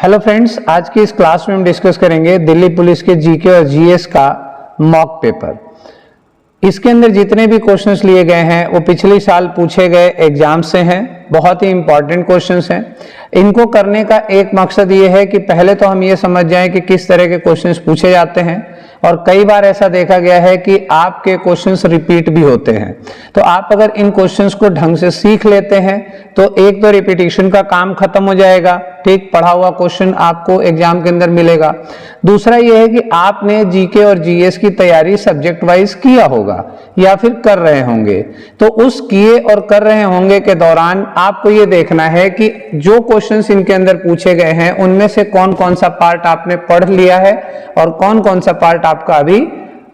Hello friends, आज की इस क्लास में हम डिस्कस करेंगे दिल्ली पुलिस के जीके और जीएस का मॉक पेपर। इसके अंदर जितने भी क्वेश्चंस लिए गए हैं वो पिछले साल पूछे गए एग्जाम से हैं। बहुत ही इंपॉर्टेंट क्वेश्चंस हैं। इनको करने का एक मकसद ये है कि पहले तो हम ये समझ जाएं कि किस तरह के क्वेश्चंस पूछे जाते हैं, और कई बार ऐसा देखा गया है कि आपके क्वेश्चंस रिपीट भी होते हैं। तो आप अगर इन क्वेश्चंस को ढंग से सीख लेते हैं तो एक तो रिपीटिशन का काम खत्म हो जाएगा, ठीक, पढ़ा हुआ क्वेश्चन आपको एग्जाम के अंदर मिलेगा। दूसरा यह है कि आपने जीके और जीएस की तैयारी सब्जेक्ट वाइज किया होगा या फिर कर रहे होंगे, तो उस किए और कर रहे होंगे के दौरान आपको ये देखना है कि जो क्वेश्चंस इनके अंदर पूछे गए हैं उनमें से कौन कौन सा पार्ट आपने पढ़ लिया है और कौन कौन सा पार्ट आपका अभी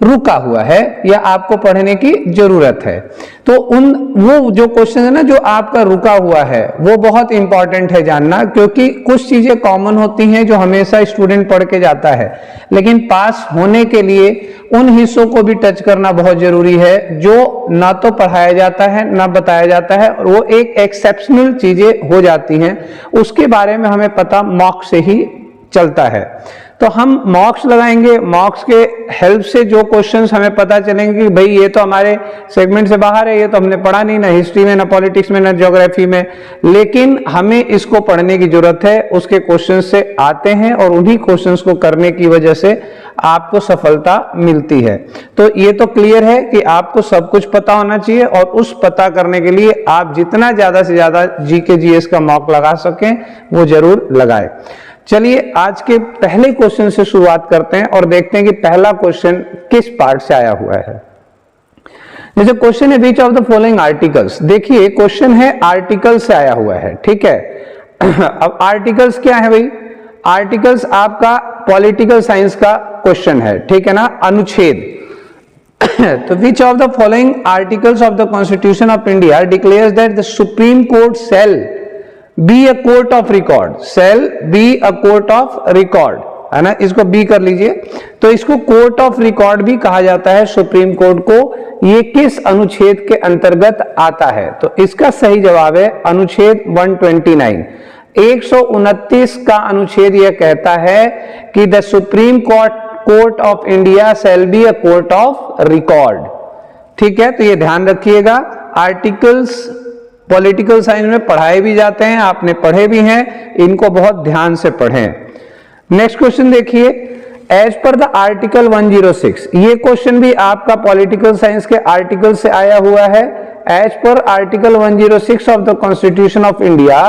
रुका हुआ है या आपको पढ़ने की जरूरत है। तो वो जो क्वेश्चन है ना जो आपका रुका हुआ है वो बहुत इंपॉर्टेंट है जानना, क्योंकि कुछ चीजें कॉमन होती हैं जो हमेशा स्टूडेंट पढ़ के जाता है, लेकिन पास होने के लिए उन हिस्सों को भी टच करना बहुत जरूरी है जो ना तो पढ़ाया जाता है ना बताया जाता है, और वो एक एक्सेप्शनल चीजें हो जाती हैं। उसके बारे में हमें पता मॉक से ही चलता है। तो हम मॉक्स लगाएंगे, मॉक्स के हेल्प से जो क्वेश्चंस हमें पता चलेंगे कि भाई ये तो हमारे सेगमेंट से बाहर है, ये तो हमने पढ़ा नहीं, ना हिस्ट्री में, ना पॉलिटिक्स में, ना ज्योग्राफी में, लेकिन हमें इसको पढ़ने की जरूरत है। उसके क्वेश्चंस से आते हैं और उन्हीं क्वेश्चंस को करने की वजह से आपको सफलता मिलती है। तो ये तो क्लियर है कि आपको सब कुछ पता होना चाहिए, और उस पता करने के लिए आप जितना ज्यादा से ज्यादा जीके जीएस का मॉक लगा सकें वो जरूर लगाएं। चलिए आज के पहले क्वेश्चन से शुरुआत करते हैं और देखते हैं कि पहला क्वेश्चन किस पार्ट से आया हुआ है। जैसे क्वेश्चन है विच ऑफ द फॉलोइंग आर्टिकल्स। देखिए क्वेश्चन है आर्टिकल से आया हुआ है, ठीक है। अब आर्टिकल्स क्या है भाई? आर्टिकल्स आपका पॉलिटिकल साइंस का क्वेश्चन है, ठीक है ना, अनुच्छेद। तो विच of the following articles of the constitution of India declares that the supreme court shall be a court of record, shall be a court of record, है ना, इसको बी कर लीजिए। तो इसको कोर्ट ऑफ रिकॉर्ड भी कहा जाता है सुप्रीम कोर्ट को। ये किस अनुच्छेद के अंतर्गत आता है? तो इसका सही जवाब है अनुच्छेद 129। 129 का अनुच्छेद यह कहता है कि the supreme court of India shall be a court of record, ठीक है। तो ये ध्यान रखिएगा, आर्टिकल्स पॉलिटिकल साइंस में पढ़ाए भी जाते हैं, आपने पढ़े भी हैं, इनको बहुत ध्यान से पढ़ें। नेक्स्ट क्वेश्चन देखिए, एज पर द आर्टिकल 106, ये क्वेश्चन भी आपका पॉलिटिकल साइंस के आर्टिकल से आया हुआ है। एज पर article 106 of the constitution of India,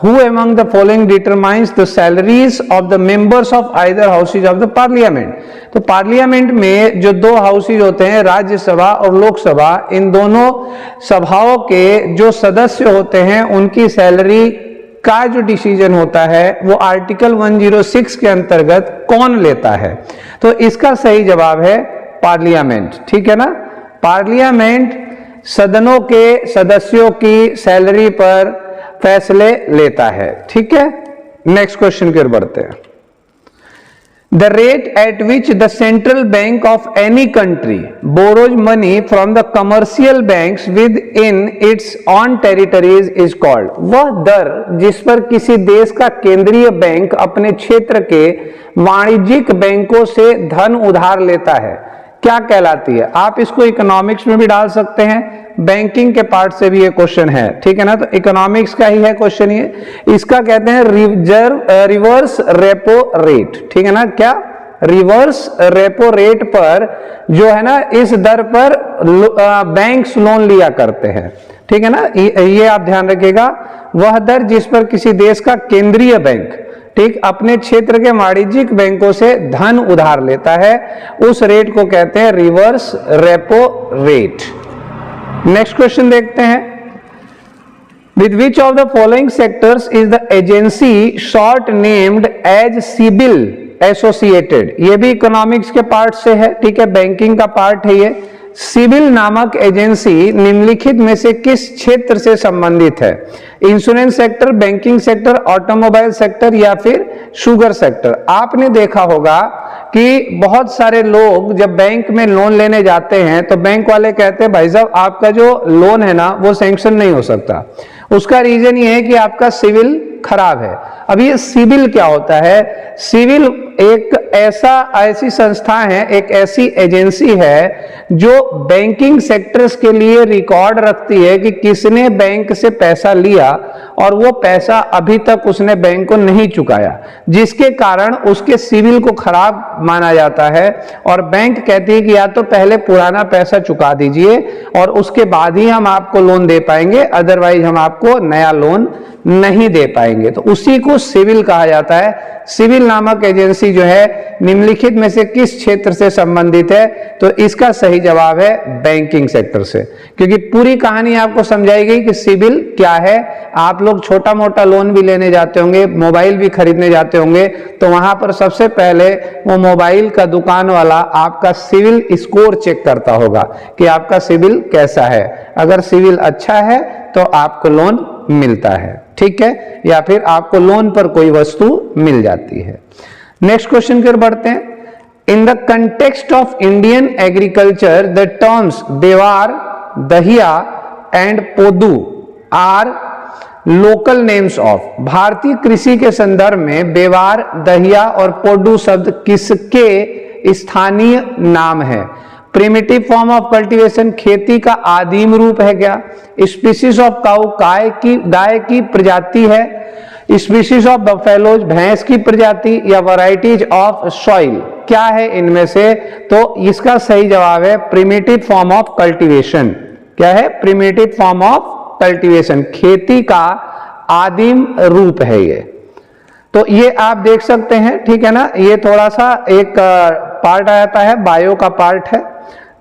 who among the following determines the salaries of the members of either houses of the parliament। तो पार्लियामेंट में जो दो हाउसेज होते हैं, राज्यसभा और लोकसभा, इन दोनों सभाओं के जो सदस्य होते हैं उनकी सैलरी का जो डिसीजन होता है वो आर्टिकल 106 के अंतर्गत कौन लेता है? तो इसका सही जवाब है पार्लियामेंट, ठीक है ना। पार्लियामेंट सदनों के सदस्यों की सैलरी पर फैसले लेता है, ठीक है। नेक्स्ट क्वेश्चन की ओर बढ़ते हैं। The rate at which the central bank of any country borrows money from the commercial banks with in its on territories is called. वह दर जिस पर किसी देश का केंद्रीय बैंक अपने क्षेत्र के वाणिज्यिक बैंकों से धन उधार लेता है क्या कहलाती है? आप इसको इकोनॉमिक्स में भी डाल सकते हैं, बैंकिंग के पार्ट से भी ये क्वेश्चन है, ठीक है ना। तो इकोनॉमिक्स का ही है क्वेश्चन ये। इसका कहते हैं रिवर्स रेपो रेट, ठीक है ना। क्या? रिवर्स रेपो रेट पर जो है ना, इस दर पर बैंक्स लोन लिया करते हैं, ठीक है ना। ये आप ध्यान रखिएगा, वह दर जिस पर किसी देश का केंद्रीय बैंक, ठीक, अपने क्षेत्र के वाणिज्यिक बैंकों से धन उधार लेता है, उस रेट को कहते हैं reverse repo rate. Next question देखते हैं। With which of the following sectors is the agency short named as CIBIL associated. ये भी इकोनॉमिक्स के पार्ट से है, ठीक है, बैंकिंग का पार्ट है ये। सिबिल नामक एजेंसी निम्नलिखित में से किस क्षेत्र से संबंधित है? Insurance sector, banking sector, automobile sector या फिर शुगर सेक्टर। आपने देखा होगा कि बहुत सारे लोग जब बैंक में लोन लेने जाते हैं तो बैंक वाले कहते हैं भाई साहब आपका जो लोन है ना वो सैंक्शन नहीं हो सकता। उसका रीजन ये है कि आपका सिविल खराब है। अब ये सिविल क्या होता है? सिविल एक ऐसी संस्था है, एक ऐसी एजेंसी है जो बैंकिंग सेक्टर्स के लिए रिकॉर्ड रखती है कि किसने बैंक से पैसा लिया और वो पैसा अभी तक उसने बैंक को नहीं चुकाया, जिसके कारण उसके सिविल को खराब माना जाता है और बैंक कहती है कि या तो पहले पुराना पैसा चुका दीजिए और उसके बाद ही हम आपको लोन दे पाएंगे, अदरवाइज हम आपको नया लोन नहीं दे पाएंगे। तो उसी को सिविल कहा जाता है। सिविल नामक एजेंसी जो है निम्नलिखित में से किस क्षेत्र से संबंधित है? तो इसका सही जवाब है बैंकिंग सेक्टर से, क्योंकि पूरी कहानी आपको समझाई गई कि सिविल क्या है। आप लोग छोटा मोटा लोन भी लेने जाते होंगे, मोबाइल भी खरीदने जाते होंगे, तो वहां पर सबसे पहले वो मोबाइल का दुकान वाला आपका सिविल स्कोर चेक करता होगा कि आपका सिविल कैसा है। अगर सिविल अच्छा है तो आपको लोन मिलता है, ठीक है, या फिर आपको लोन पर कोई वस्तु मिल जाती है। नेक्स्ट क्वेश्चन की ओर बढ़ते हैं। In the context of Indian agriculture the terms bewar, dahiya and podu are local names of. भारतीय कृषि के संदर्भ में बेवार, दहिया और पोडू शब्द किसके स्थानीय नाम है? प्रिमिटिव फॉर्म ऑफ कल्टीवेशन, खेती का आदिम रूप है क्या? स्पीसीज ऑफ काउ, गाय की प्रजाति है? स्पीसीज ऑफ बफेलोज, भैंस की प्रजाति? या वैरायटीज ऑफ सॉइल, क्या है इनमें से? तो इसका सही जवाब है प्रिमिटिव फॉर्म ऑफ कल्टीवेशन। क्या है? प्रिमिटिव फॉर्म ऑफ कल्टीवेशन, खेती का आदिम रूप है ये। तो ये आप देख सकते हैं, ठीक है ना। ये थोड़ा सा एक पार्ट आता है, बायो का पार्ट है।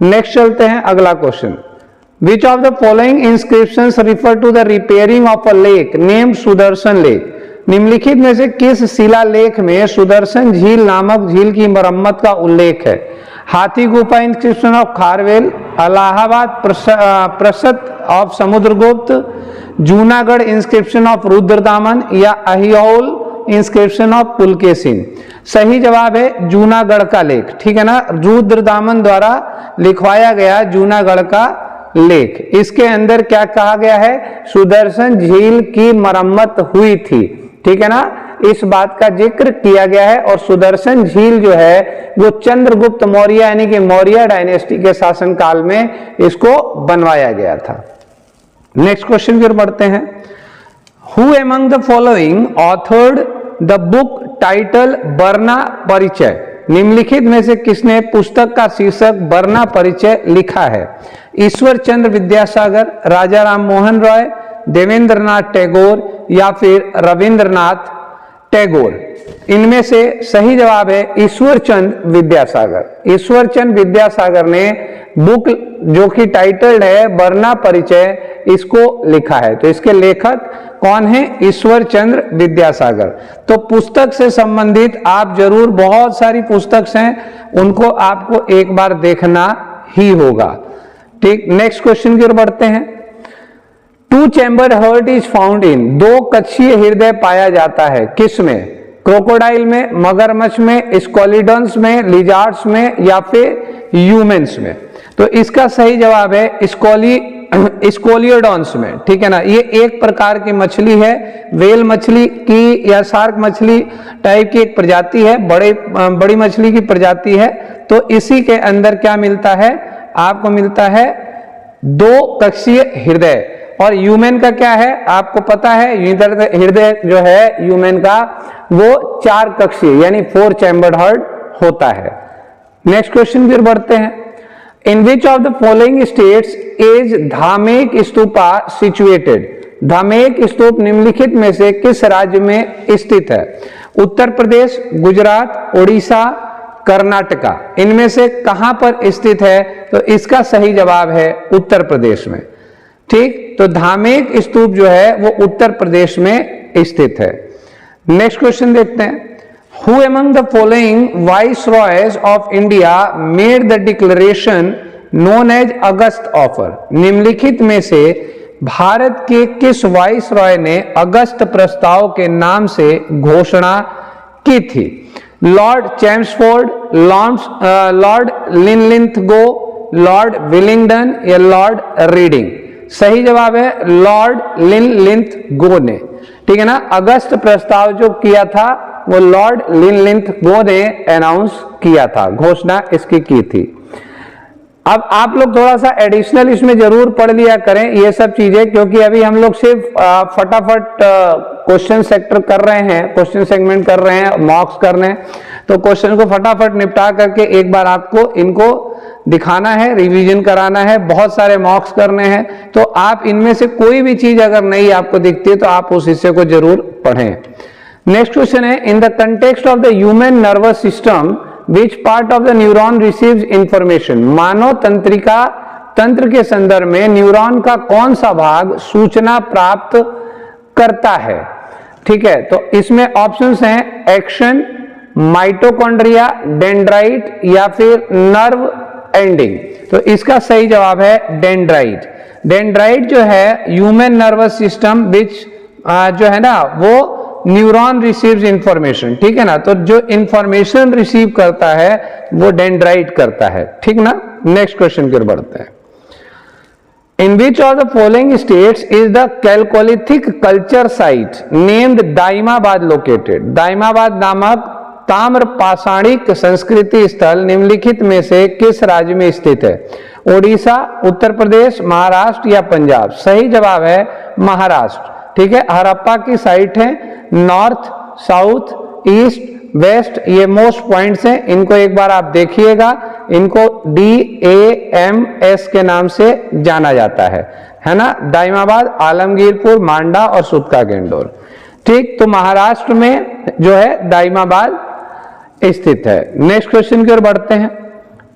नेक्स्ट चलते हैं, अगला question. Which of the following inscriptions refer to the repairing of a lake name Sudarshan lake. निम्नलिखित में से किस शिलालेख में सुदर्शन झील नामक झील की मरम्मत का उल्लेख है? Hathi Gupha inscription of Kharavela, Allahabad prashasti of Samudragupta, Junagadh inscription of Rudradaman, या अहियोल इंस्क्रिप्शन ऑफ पुलकेशिन। सही जवाब है जूनागढ़ का लेख, ठीक है ना। रुद्रदामन द्वारा लिखवाया गया जूनागढ़ का लेख। इसके अंदर क्या कहा गया है? सुदर्शन झील की मरम्मत हुई थी, ठीक है ना। इस बात का जिक्र किया गया है और सुदर्शन झील जो है वो चंद्रगुप्त मौर्य यानी कि मौर्य डायनेस्टी के शासनकाल में इसको बनवाया गया था। नेक्स्ट क्वेश्चन की ओर बढ़ते हैं। Who among the following authored the book titled Barna Parichay. निम्नलिखित में से किसने पुस्तक का शीर्षक बर्ना परिचय लिखा है? ईश्वर चंद्र विद्यासागर, राजा राम मोहन रॉय, देवेंद्रनाथ टैगोर, या फिर रविंद्रनाथ टैगोर। इनमें से सही जवाब है ईश्वर चंद्र विद्यासागर। ईश्वर चंद्र विद्यासागर ने बुक जो कि टाइटल्ड है बर्ना परिचय, इसको लिखा है। तो इसके लेखक कौन है? ईश्वर चंद्र विद्यासागर। तो पुस्तक से संबंधित आप जरूर, बहुत सारी पुस्तक हैं, उनको आपको एक बार देखना ही होगा, ठीक। नेक्स्ट क्वेश्चन की ओर बढ़ते हैं। Two chamber heart is found in. दो कक्षीय हृदय पाया जाता है किसमें? क्रोकोडाइल में, मगरमच्छ में, स्कोलिडन्स में, लिजार्ड्स में, या फिर ह्यूमन्स में। तो इसका सही जवाब है स्कोलियोडॉन्स में, ठीक है ना। ये एक प्रकार की मछली है, वेल मछली की या शार्क मछली टाइप की एक प्रजाति है, बड़ी मछली की प्रजाति है। तो इसी के अंदर क्या मिलता है? आपको मिलता है दो कक्षीय हृदय। और ह्यूमन का क्या है? आपको पता है हृदय जो है ह्यूमन का वो 4 कक्षीय यानी 4 चैम्बर्ड हार्ट होता है। नेक्स्ट क्वेश्चन की ओर बढ़ते हैं। In which of the following states is Dhamek stupa situated. Dhamek stupa निम्नलिखित में से किस राज्य में स्थित है? उत्तर प्रदेश, गुजरात, उड़ीसा, कर्नाटका। इनमें से कहां पर स्थित है? तो इसका सही जवाब है उत्तर प्रदेश में, ठीक। तो धामेक स्तूप जो है वो उत्तर प्रदेश में स्थित है। नेक्स्ट क्वेश्चन देखते हैं। Who among the following viceroys of India made the declaration known as August offer. निम्नलिखित में से भारत के किस वाइसरॉय ने अगस्त प्रस्ताव के नाम से घोषणा की थी? Lord Chelmsford, Lord Linlithgow, Lord Willingdon, या लॉर्ड रीडिंग। सही जवाब है लॉर्ड लिनलिथगो ने, ठीक है ना। अगस्त प्रस्ताव जो किया था वो लॉर्ड लिनलिथगो ने अनाउंस किया था, घोषणा इसकी की थी। अब आप लोग थोड़ा सा एडिशनल इसमें जरूर पढ़ लिया करें ये सब चीजें, क्योंकि अभी हम लोग सिर्फ फटाफट क्वेश्चन सेक्टर कर रहे हैं, क्वेश्चन सेगमेंट कर रहे हैं, मॉक्स कर रहे हैं, तो क्वेश्चन को फटाफट निपटा करके एक बार आपको इनको दिखाना है, रिवीजन कराना है, बहुत सारे मॉक्स करने हैं। तो आप इनमें से कोई भी चीज अगर नहीं आपको दिखती है तो आप उस हिस्से को जरूर पढ़ें। नेक्स्ट क्वेश्चन है, in the context of the human nervous system which part of the neuron receives information. मानव तंत्रिका तंत्र के संदर्भ में न्यूरॉन का कौन सा भाग सूचना प्राप्त करता है, ठीक है। तो इसमें ऑप्शंस हैं एक्शन, माइटोकॉन्ड्रिया, डेंड्राइट या फिर नर्व एंडिंग। तो इसका सही जवाब है डेंड्राइट। डेंड्राइट जो है ह्यूमन नर्वस सिस्टम विच जो है ना वो न्यूरॉन रिसीव्स इंफॉर्मेशन, ठीक है ना। तो जो इंफॉर्मेशन रिसीव करता है वो डेंड्राइट करता है, ठीक ना। नेक्स्ट क्वेश्चन की ओर बढ़ते हैं। In which of the following states is the chalcolithic culture site named Daimabad located. Daimabad नामक ताम्र पाषाणिक संस्कृति स्थल निम्नलिखित में से किस राज्य में स्थित है। ओडिशा, उत्तर प्रदेश, महाराष्ट्र या पंजाब। सही जवाब है महाराष्ट्र, ठीक है। हड़प्पा की साइट है, नॉर्थ, साउथ, ईस्ट, वेस्ट, ये मोस्ट पॉइंट्स हैं, इनको एक बार आप देखिएगा। इनको DAMS के नाम से जाना जाता है ना। दाइमाबाद, आलमगीरपुर, मांडा और सुतका गेंडोर, ठीक। तो महाराष्ट्र में जो है दाइमाबाद स्थित है। नेक्स्ट क्वेश्चन की ओर बढ़ते हैं।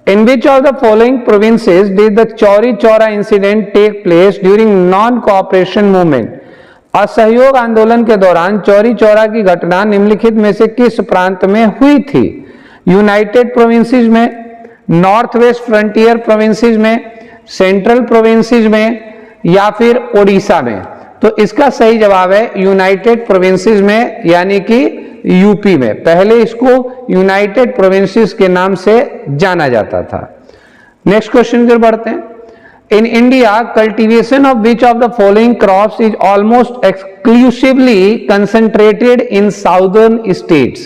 In which of the following provinces did the Chauri Chaura incident take place during non cooperation movement. असहयोग आंदोलन के दौरान चौरी चौरा की घटना निम्नलिखित में से किस प्रांत में हुई थी। यूनाइटेड प्रोविंसेस में, नॉर्थ वेस्ट फ्रंटियर प्रोविंसेस में, सेंट्रल प्रोविंसेस में या फिर ओडिशा में। तो इसका सही जवाब है यूनाइटेड प्रोविंसेस में, यानी कि यूपी में। पहले इसको यूनाइटेड प्रोविंसेस के नाम से जाना जाता था। नेक्स्ट क्वेश्चन की ओर बढ़ते हैं। In India, cultivation of which of the following crops is almost exclusively concentrated in southern states?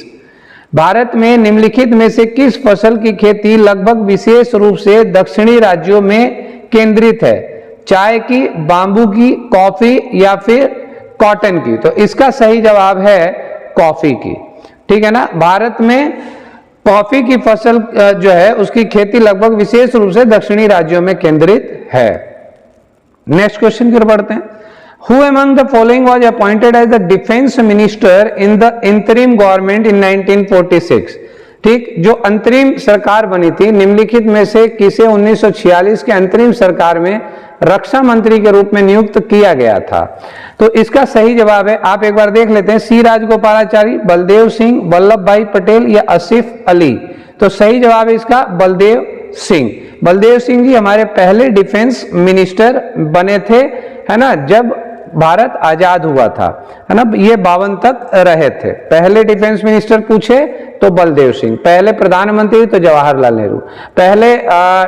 Bharat में निम्नलिखित में से किस फसल की खेती लगभग विशेष रूप से दक्षिणी राज्यों में केंद्रित है। चाय की, बांबू की, कॉफी या फिर कॉटन की। तो इसका सही जवाब है कॉफी की, ठीक है ना। भारत में कॉफी की फसल जो है उसकी खेती लगभग विशेष रूप से दक्षिणी राज्यों में केंद्रित है। नेक्स्ट क्वेश्चन की ओर बढ़ते हैं। Who among the following was appointed as the defense minister in the interim government in 1946? ठीक, जो अंतरिम सरकार बनी थी निम्नलिखित में से किसे 1946 के अंतरिम सरकार में रक्षा मंत्री के रूप में नियुक्त किया गया था। तो इसका सही जवाब है, आप एक बार देख लेते हैं, सी राजगोपालाचारी, बलदेव सिंह, वल्लभ भाई पटेल या आसिफ अली। तो सही जवाब है इसका बलदेव सिंह। बलदेव सिंह जी हमारे पहले डिफेंस मिनिस्टर बने थे, है ना, जब भारत आजाद हुआ था, है ना। ये 52 तक रहे थे। पहले डिफेंस मिनिस्टर पूछे तो बलदेव सिंह, पहले प्रधानमंत्री तो जवाहरलाल नेहरू, पहले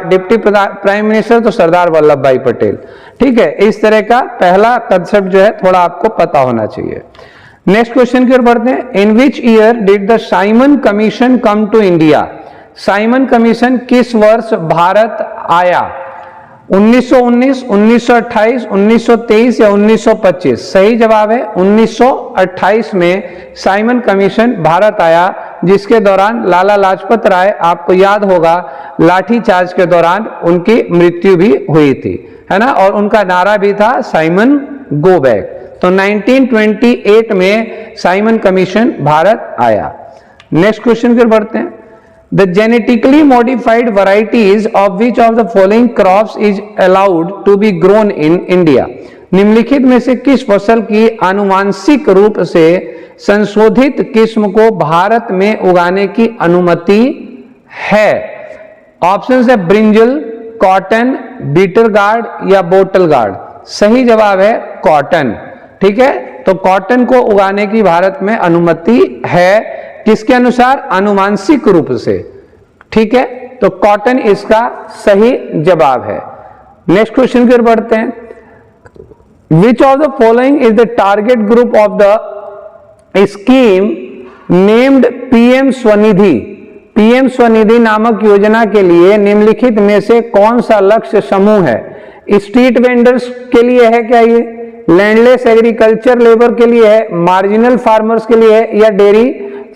डिप्टी प्राइम मिनिस्टर तो सरदार वल्लभ भाई पटेल, ठीक है। इस तरह का पहला कंसेप्ट जो है थोड़ा आपको पता होना चाहिए। नेक्स्ट क्वेश्चन की ओर बढ़ते हैं। In which year did the Simon Commission come to India. Simon Commission किस वर्ष भारत आया। 1919, 1928, 1923 या 1925। सही जवाब है 1928 में साइमन कमीशन भारत आया, जिसके दौरान लाला लाजपत राय, आपको याद होगा, लाठीचार्ज के दौरान उनकी मृत्यु भी हुई थी, है ना। और उनका नारा भी था साइमन गो बैक। तो 1928 में साइमन कमीशन भारत आया। नेक्स्ट क्वेश्चन की ओर बढ़ते हैं। The genetically modified varieties of which of the following crops is allowed to be grown in India? निम्नलिखित में से किस फसल की आनुवांशिक रूप से संशोधित किस्म को भारत में उगाने की अनुमति है। ऑप्शंस है ब्रिंजल, कॉटन, बीटर गार्ड या बोटल गार्ड। सही जवाब है कॉटन, ठीक है। तो कॉटन को उगाने की भारत में अनुमति है, किसके अनुसार, आनुवांशिक रूप से, ठीक है। तो कॉटन इसका सही जवाब है। नेक्स्ट क्वेश्चन की ओर बढ़ते हैं। Which of the following is the target group of the scheme named PM Svanidhi. PM Svanidhi नामक योजना के लिए निम्नलिखित में से कौन सा लक्ष्य समूह है? स्ट्रीट वेंडर्स के लिए है क्या ये, लैंडलेस एग्रीकल्चर लेबर के लिए है, मार्जिनल फार्मर्स के लिए है, या डेयरी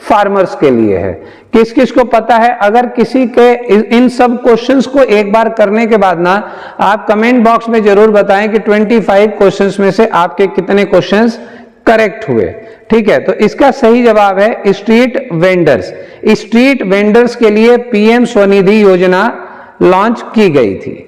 फार्मर्स के लिए है? किस किस को पता है? अगर किसी के इन सब क्वेश्चंस को एक बार करने के बाद ना आप कमेंट बॉक्स में जरूर बताएं कि 25 क्वेश्चंस में से आपके कितने क्वेश्चंस करेक्ट हुए। ठीक है, तो इसका सही जवाब है स्ट्रीट वेंडर्स। स्ट्रीट वेंडर्स के लिए पीएम स्वनिधि योजना लॉन्च की गई थी।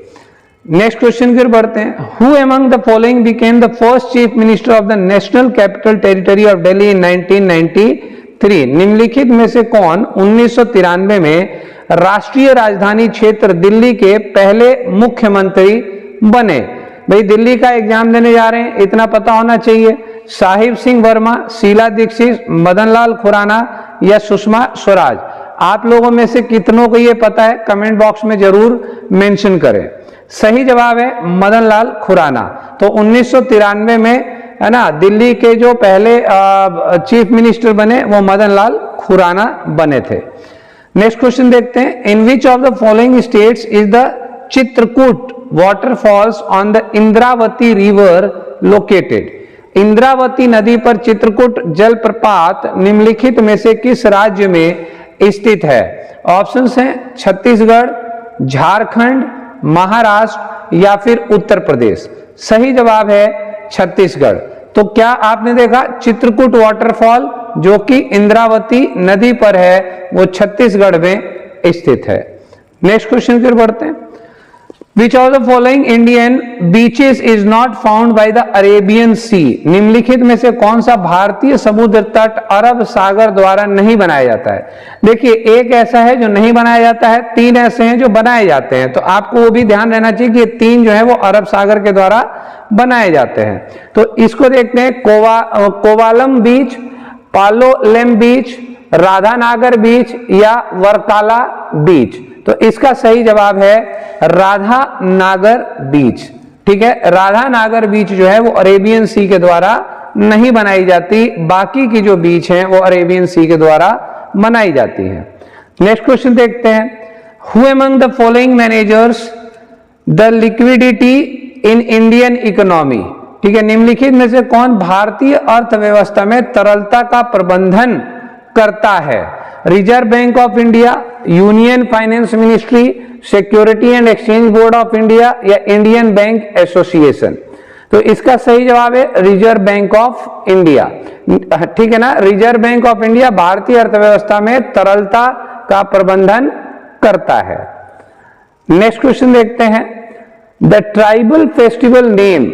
नेक्स्ट क्वेश्चन की ओर बढ़ते हैं। Who among the following became the first chief minister of the national capital territory of Delhi in 1993? निम्नलिखित में से कौन 1993 में राष्ट्रीय राजधानी क्षेत्र दिल्ली के पहले मुख्यमंत्री बने? भाई दिल्ली का एग्जाम देने जा रहे हैं, इतना पता होना चाहिए। साहिब सिंह वर्मा, शीला दीक्षित, मदन लाल खुराना या सुषमा स्वराज? आप लोगों में से कितनों को ये पता है? कमेंट बॉक्स में जरूर मेंशन करें। सही जवाब है मदन लाल खुराना। तो 1993 में है ना दिल्ली के जो पहले चीफ मिनिस्टर बने वो मदन लाल खुराना बने थे। नेक्स्ट क्वेश्चन देखते हैं। In which of the following states is the Chitrakoot waterfalls on the Indravati river located? Indravati नदी पर चित्रकूट जलप्रपात निम्नलिखित में से किस राज्य में स्थित है? ऑप्शंस हैं छत्तीसगढ़, झारखंड, महाराष्ट्र या फिर उत्तर प्रदेश। सही जवाब है छत्तीसगढ़। तो क्या आपने देखा चित्रकूट वाटरफॉल जो कि इंद्रावती नदी पर है वो छत्तीसगढ़ में स्थित है। नेक्स्ट क्वेश्चन की ओर बढ़ते हैं। Which of the following Indian beaches is not found by the Arabian Sea? निम्नलिखित में से कौन सा भारतीय समुद्र तट अरब सागर द्वारा नहीं बनाया जाता है? देखिए एक ऐसा है जो नहीं बनाया जाता है, 3 ऐसे हैं जो बनाए जाते हैं। तो आपको वो भी ध्यान रहना चाहिए कि 3 जो है वो अरब सागर के द्वारा बनाए जाते हैं। तो इसको देखते हैं। कोवालम बीच, पालोलेम बीच, राधानागर बीच या वर्काला बीच? तो इसका सही जवाब है राधा नागर बीच। ठीक है, राधा नागर बीच जो है वो अरेबियन सी के द्वारा नहीं बनाई जाती, बाकी की जो बीच हैं वो अरेबियन सी के द्वारा बनाई जाती हैं। नेक्स्ट क्वेश्चन देखते हैं। Who among the following managers the liquidity in Indian economy? ठीक है, निम्नलिखित में से कौन भारतीय अर्थव्यवस्था में तरलता का प्रबंधन करता है? Reserve bank of India, union finance ministry, security and exchange board of India या इंडियन बैंक एसोसिएशन? तो इसका सही जवाब है रिजर्व बैंक ऑफ इंडिया। ठीक है ना, रिजर्व बैंक ऑफ इंडिया भारतीय अर्थव्यवस्था में तरलता का प्रबंधन करता है। नेक्स्ट क्वेश्चन देखते हैं। The tribal festival name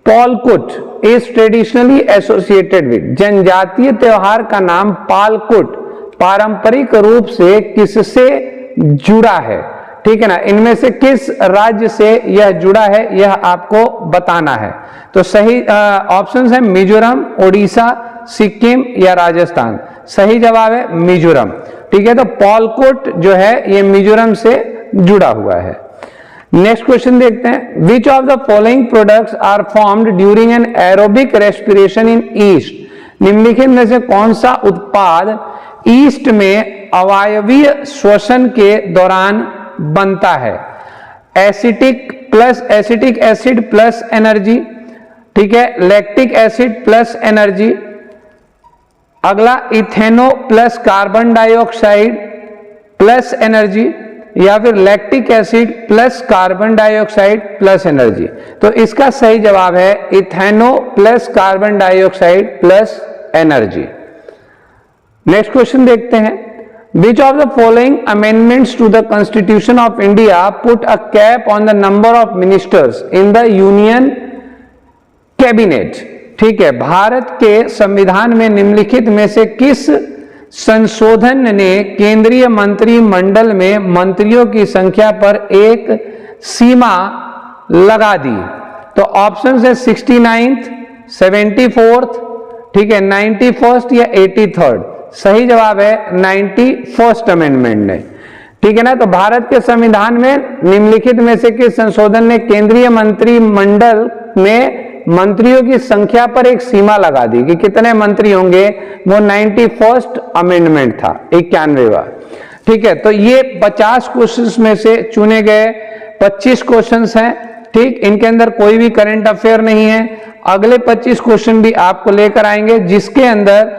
Palkut is traditionally associated with? जनजातीय त्योहार का नाम पालकुट पारंपरिक रूप से किससे जुड़ा है? ठीक है ना, इनमें से किस राज्य से यह जुड़ा है यह आपको बताना है। तो सही ऑप्शंस है मिजोरम, ओडिशा, सिक्किम या राजस्थान। सही जवाब है मिजोरम। ठीक है, तो पालकुट जो है ये मिजोरम से जुड़ा हुआ है। नेक्स्ट क्वेश्चन देखते हैं। Which of the following products are formed during anaerobic respiration in yeast? निम्नलिखित में से कौन सा उत्पाद ईस्ट में अवायवीय श्वसन के दौरान बनता है? एसिटिक एसिड प्लस एनर्जी, ठीक है, लैक्टिक एसिड प्लस एनर्जी, अगला ethanol plus carbon dioxide plus energy या फिर lactic acid plus carbon dioxide plus energy? तो इसका सही जवाब है ethanol plus carbon dioxide plus energy. Next question देखते हैं। Which of the following amendments to the Constitution of India put a cap on the number of ministers in the Union Cabinet? ठीक है, भारत के संविधान में निम्नलिखित में से किस संशोधन ने केंद्रीय मंत्रिमंडल में मंत्रियों की संख्या पर एक सीमा लगा दी? तो ऑप्शन है 69th, 74th, ठीक है, 91st या 83rd? सही जवाब है 91st अमेंडमेंट ने। ठीक है ना, तो भारत के संविधान में निम्नलिखित में से किस संशोधन ने केंद्रीय मंत्रिमंडल में मंत्रियों की संख्या पर एक सीमा लगा दी कि कितने मंत्री होंगे, वो 91st अमेंडमेंट था, 91वां। ठीक है, तो ये 50 क्वेश्चंस में से चुने गए 25 क्वेश्चंस हैं। ठीक, इनके अंदर कोई भी करंट अफेयर नहीं है। अगले 25 क्वेश्चन भी आपको लेकर आएंगे, जिसके अंदर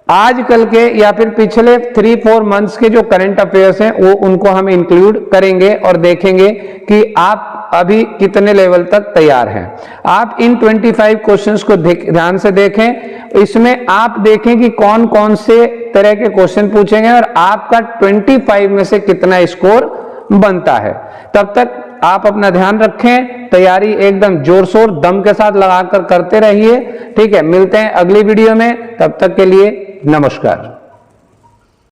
आजकल के या फिर पिछले 3-4 मंथ्स के जो करंट अफेयर्स हैं वो उनको हम इंक्लूड करेंगे और देखेंगे कि आप अभी कितने लेवल तक तैयार हैं। आप इन 25 क्वेश्चंस को ध्यान से देखें। इसमें आप देखें कि कौन कौन से तरह के क्वेश्चन पूछेंगे और आपका 25 में से कितना स्कोर बनता है। तब तक आप अपना ध्यान रखें, तैयारी एकदम जोर शोर दम के साथ लगाकर करते रहिए। ठीक है, मिलते हैं अगली वीडियो में, तब तक के लिए नमस्कार।